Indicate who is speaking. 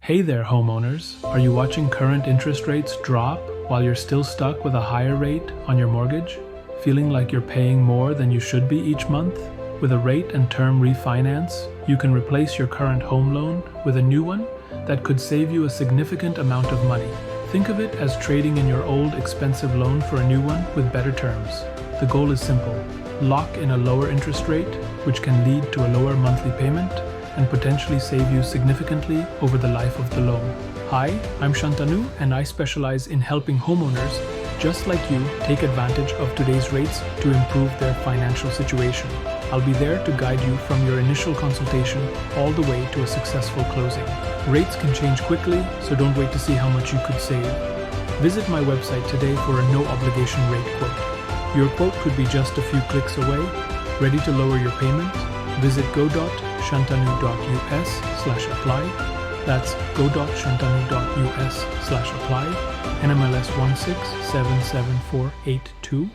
Speaker 1: Hey there, homeowners. Are you watching current interest rates drop while you're still stuck with a higher rate on your mortgage? Feeling like you're paying more than you should be each month? With a rate and term refinance, you can replace your current home loan with a new one that could save you a significant amount of money. Think of it as trading in your old expensive loan for a new one with better terms. The goal is simple: lock in a lower interest rate, which can lead to a lower monthly payment and potentially save you significantly over the life of the loan. Hi, I'm Shantanu, and I specialize in helping homeowners just like you take advantage of today's rates to improve their financial situation. I'll be there to guide you from your initial consultation all the way to a successful closing. Rates can change quickly, so don't wait to see how much you could save. Visit my website today for a no-obligation rate quote. Your quote could be just a few clicks away. Ready to lower your payment? Visit go.shantanu.us/apply. That's go.shantanu.us/apply. NMLS 1677482.